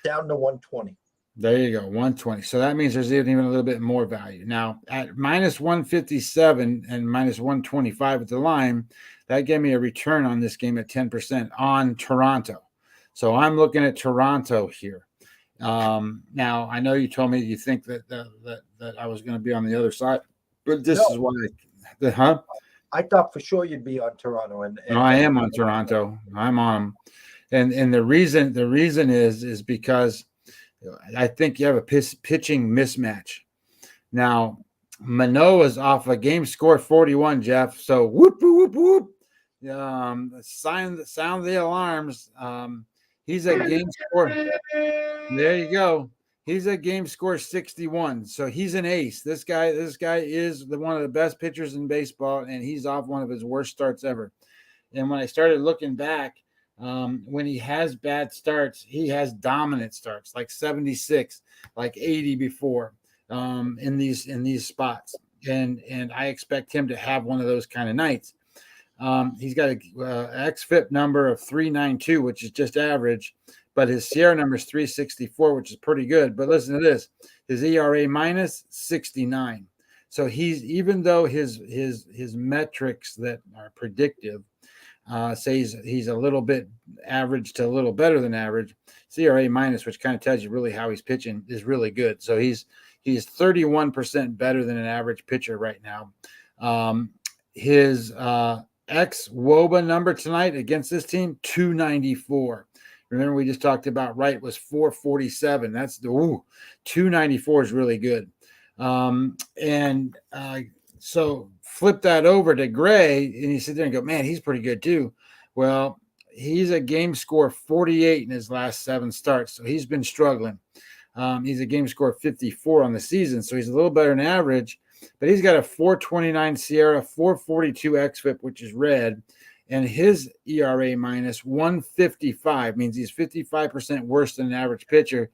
Down to 120. There you go, 120. So that means there's even a little bit more value. Now, at minus 157 and minus 125 at the line, that gave me a return on this game at 10% on Toronto. So I'm looking at Toronto here. Now, I know you told me you think that I was going to be on the other side, but this is why. I thought for sure you'd be on Toronto, and no, I am on Toronto. I'm on them, and the reason is because I think you have a pitching mismatch. Now, Manoah's off a game score 41, Jeff. So whoop whoop whoop. Sound the alarms. He's a game score. There you go. He's a game score 61. So he's an ace. This guy is one of the best pitchers in baseball, and he's off one of his worst starts ever. And when I started looking back, when he has bad starts, he has dominant starts, like 76, like 80 before, in these spots. And I expect him to have one of those kind of nights. He's got a xFIP number of 392, which is just average, but his Sierra number is 364, which is pretty good. But listen to this: his ERA minus 69. So even though his metrics that are predictive say he's a little bit average to a little better than average, CRA minus, which kind of tells you really how he's pitching, is really good. So he's 31% better than an average pitcher right now. His ex-WOBA number tonight against this team, 294. Remember, we just talked about right was 447. That's 294 is really good. So flip that over to Gray, and you sit there and go, man, he's pretty good too. Well, he's a game score 48 in his last 7 starts, so he's been struggling. He's a game score 54 on the season, so he's a little better than average, but he's got a 429 Sierra, 442 xFIP, which is red, and his ERA minus 155 means he's 55% worse than an average pitcher,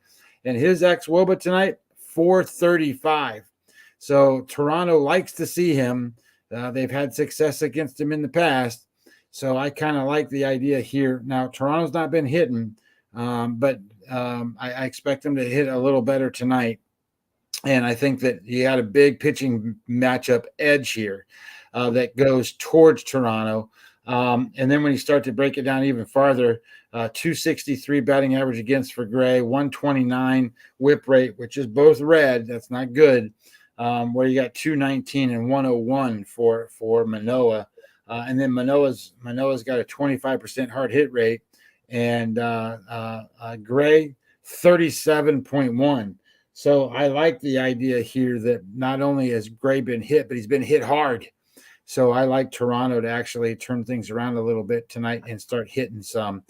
and his ex-WOBA tonight, 435. So Toronto likes to see him. They've had success against him in the past. So I kind of like the idea here. Now, Toronto's not been hitting, but I expect him to hit a little better tonight. And I think that he had a big pitching matchup edge here that goes towards Toronto. And then when you start to break it down even farther, 263 batting average against for Gray, 129 whip rate, which is both red. That's not good. Where you got 219 and 101 for Manoah. And then Manoah's got a 25% hard hit rate, and Gray 37.1. So I like the idea here that not only has Gray been hit, but he's been hit hard. So I like Toronto to actually turn things around a little bit tonight and start hitting some.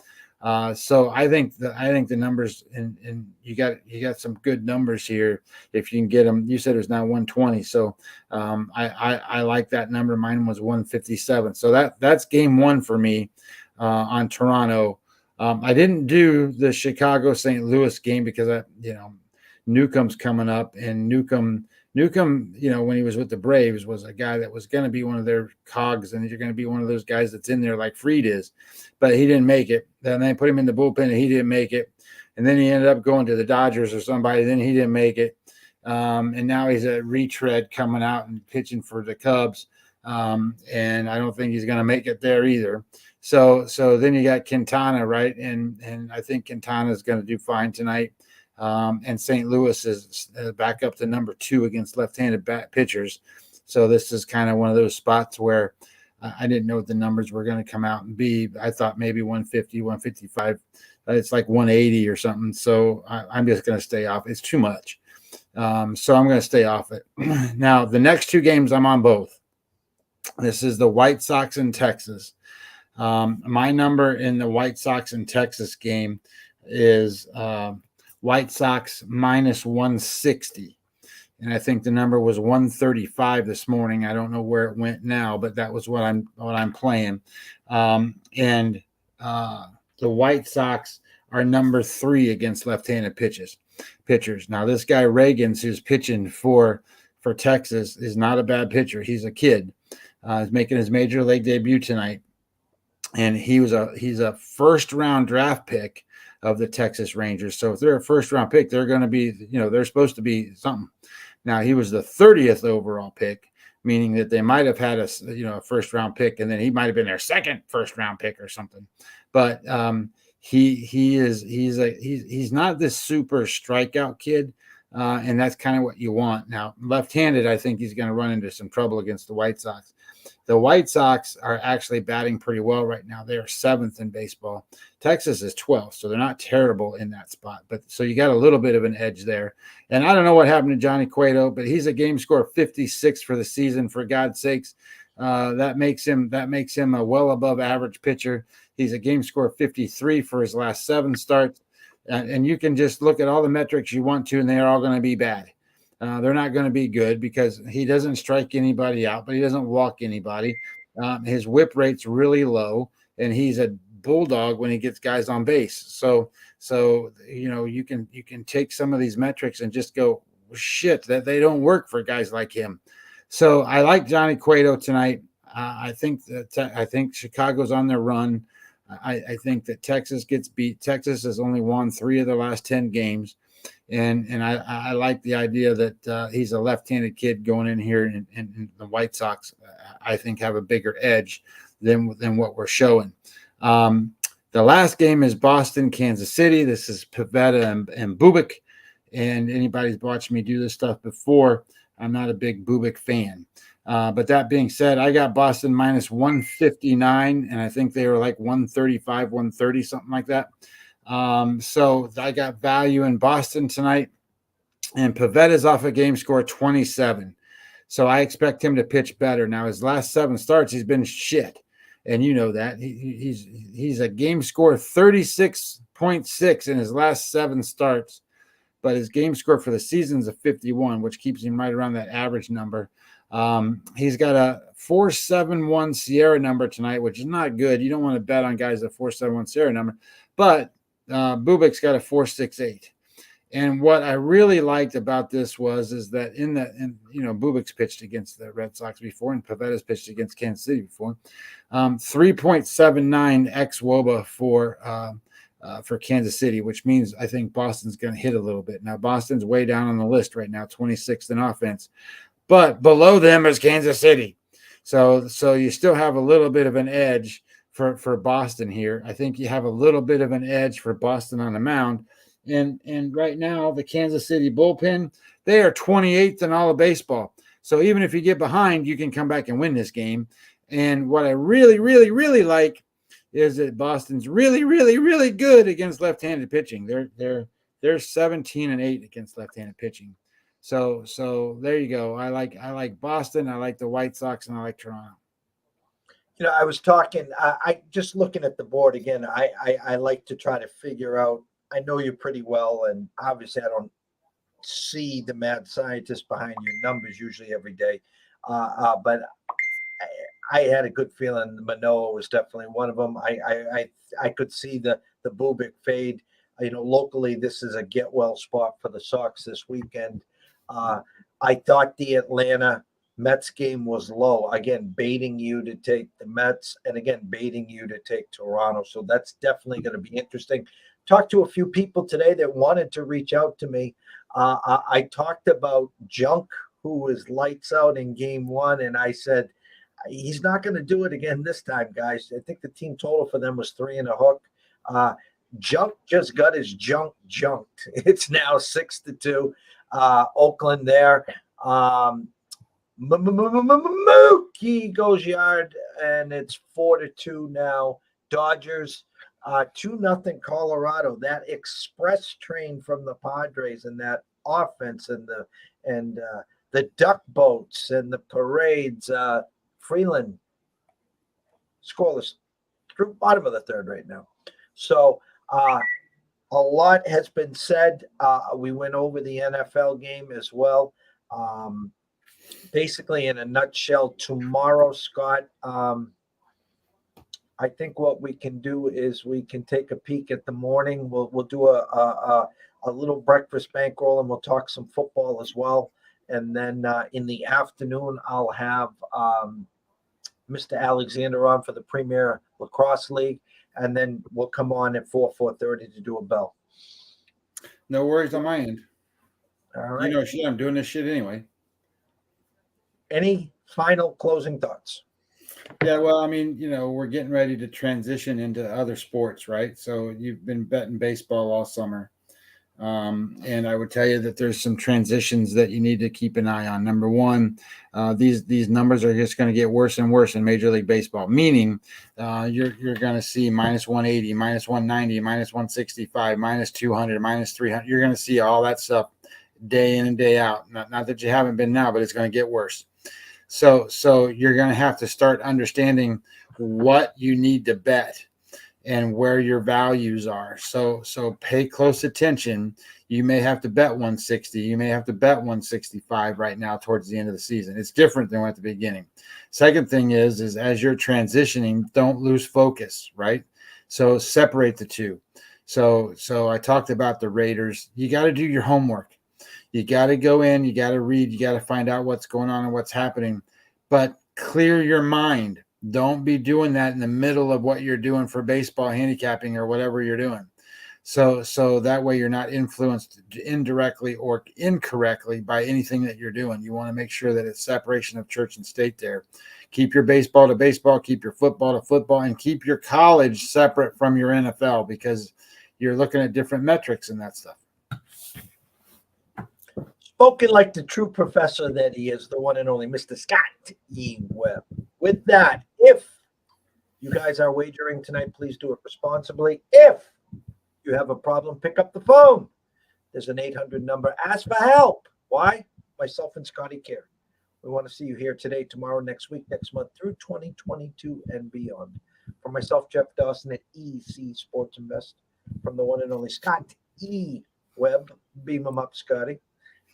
So I think the numbers, and you got some good numbers here if you can get them. You said it was now 120, so I like that number. Mine was 157. So that's game 1 for me on Toronto. I didn't do the Chicago St. Louis game because Newcomb's coming up, and Newcomb, when he was with the Braves, was a guy that was going to be one of their cogs, and you're going to be one of those guys that's in there like Fried is, but he didn't make it. Then they put him in the bullpen, and he didn't make it. And then he ended up going to the Dodgers or somebody. Then he didn't make it. And now he's a retread coming out and pitching for the Cubs. And I don't think he's going to make it there either. So then you got Quintana, right? And I think Quintana is going to do fine tonight. And St. Louis is back up to number 2 against left-handed pitchers. So this is kind of one of those spots where I didn't know what the numbers were going to come out and be. I thought maybe 150, 155. It's like 180 or something. So I'm just going to stay off. It's too much. So I'm going to stay off it. Now, the next 2 games, I'm on both. This is the White Sox in Texas. My number in the White Sox and Texas game is White Sox minus 160. And I think the number was 135 this morning. I don't know where it went now, but that was what I'm playing. And the White Sox are number 3 against left-handed pitchers. Now, this guy Reagans, who's pitching for Texas, is not a bad pitcher. He's a kid. He's making his major league debut tonight. And he's a first-round draft pick of the Texas Rangers. So if they're a first-round pick, they're going to be, they're supposed to be something. Now, he was the 30th overall pick, meaning that they might have had a first-round pick, and then he might have been their second first-round pick or something. But he's not this super strikeout kid, and that's kind of what you want. Now, left-handed, I think he's going to run into some trouble against the White Sox. The White Sox are actually batting pretty well right now. They are 7th in baseball. Texas is 12th, so they're not terrible in that spot. But so you got a little bit of an edge there. And I don't know what happened to Johnny Cueto, but he's a game score of 56 for the season. For God's sakes, that makes him a well above average pitcher. He's a game score of 53 for his last 7 starts. And you can just look at all the metrics you want to, and they're all going to be bad. They're not going to be good because he doesn't strike anybody out, but he doesn't walk anybody. His whip rate's really low, and he's a bulldog when he gets guys on base. So you can take some of these metrics and just go, shit, that they don't work for guys like him. So I like Johnny Cueto tonight. I think Chicago's on their run. I think that Texas gets beat. Texas has only won 3 of their last 10 games. And I like the idea that he's a left-handed kid going in here, and the White Sox, I think, have a bigger edge than what we're showing. The last game is Boston, Kansas City. This is Pivetta and Bubic. And anybody's watched me do this stuff before, I'm not a big Bubic fan. But that being said, I got Boston minus 159, and I think they were like 135, 130, something like that. So I got value in Boston tonight, and Pavetta's off a game score 27. So I expect him to pitch better. Now, his last 7 starts, he's been shit. And you know that. He's a game score 36.6 in his last 7 starts, but his game score for the season is a 51, which keeps him right around that average number. He's got a 4.71 Sierra number tonight, which is not good. You don't want to bet on guys at 4.71 Sierra number, but Bubik's got a 4.68. And what I really liked about this is that Bubik's pitched against the Red Sox before, and Pavetta's pitched against Kansas City before. 3.79 xWOBA for Kansas City, which means I think Boston's going to hit a little bit. Now, Boston's way down on the list right now, 26th in offense. But below them is Kansas City. So you still have a little bit of an edge for Boston here. I think you have a little bit of an edge for Boston on the mound. And right now, the Kansas City bullpen, they are 28th in all of baseball. So even if you get behind, you can come back and win this game. And what I really, really, really like is that Boston's really, really, really good against left-handed pitching. They're 17-8 against left-handed pitching. So there you go. I like Boston. I like the White Sox, and I like Toronto. I was talking. I just looking at the board again. I like to try to figure out. I know you pretty well, and obviously I don't see the mad scientist behind your numbers usually every day. But I had a good feeling Manoah was definitely one of them. I could see the Bubic fade. Locally, this is a get well spot for the Sox this weekend. I thought the Atlanta Mets game was low. Again, baiting you to take the Mets, and again, baiting you to take Toronto. So that's definitely going to be interesting. Talked to a few people today that wanted to reach out to me. I talked about Junk, who was lights out in game 1, and I said, He's not going to do it again this time, guys. I think the team total for them was 3 and a hook. Junk just got his junk junked. It's now 6-2. Oakland there. Mookie goes yard, and it's 4-2 now. Dodgers 2-0 Colorado. That express train from the Padres and that offense and the duck boats and the parades. Freeland scoreless through bottom of the third right now. So a lot has been said. We went over the NFL game as well. Basically, in a nutshell, tomorrow, Scott, I think what we can do is we can take a peek at the morning. We'll do a little breakfast bankroll, and we'll talk some football as well. And then in the afternoon, I'll have Mr. Alexander on for the Premier Lacrosse League, and then we'll come on at 4:30 to do a bell. No worries on my end. All right. You know, shit, I'm doing this shit anyway. Any final closing thoughts? Yeah, well, I mean, you know, we're getting ready to transition into other sports, right? So you've been betting baseball all summer. And I would tell you that there's some transitions that you need to keep an eye on. Number one, these numbers are just going to get worse and worse in Major League Baseball, meaning you're going to see minus 180, minus 190, minus 165, minus 200, minus 300. You're going to see all that stuff day in and day out. Not that you haven't been now, but it's going to get worse. So you're going to have to start understanding what you need to bet and where your values are. So pay close attention. You may have to bet 160. You may have to bet 165 right now towards the end of the season. It's different than at the beginning. Second thing is as you're transitioning, don't lose focus, right? So separate the two. So I talked about the Raiders. You got to do your homework. You got to go in, you got to read, you got to find out what's going on and what's happening, but clear your mind. Don't be doing that in the middle of what you're doing for baseball handicapping or whatever you're doing. So that way you're not influenced indirectly or incorrectly by anything that you're doing. You want to make sure that it's separation of church and state there. Keep your baseball to baseball, keep your football to football, and keep your college separate from your NFL because you're looking at different metrics and that stuff. Spoken like the true professor that he is, the one and only Mr. Scott E. Webb. With that, if you guys are wagering tonight, please do it responsibly. If you have a problem, pick up the phone. There's an 800 number. Ask for help. Why? Myself and Scotty care. We want to see you here today, tomorrow, next week, next month, through 2022 and beyond. For myself, Jeff Dawson at EC Sports Invest. From the one and only Scott E. Webb. Beam him up, Scotty.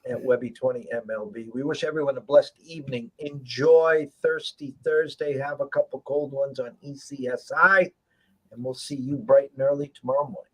At Webby20 MLB. We wish everyone a blessed evening. Enjoy Thirsty Thursday. Have a couple cold ones on ECSI. And we'll see you bright and early tomorrow morning.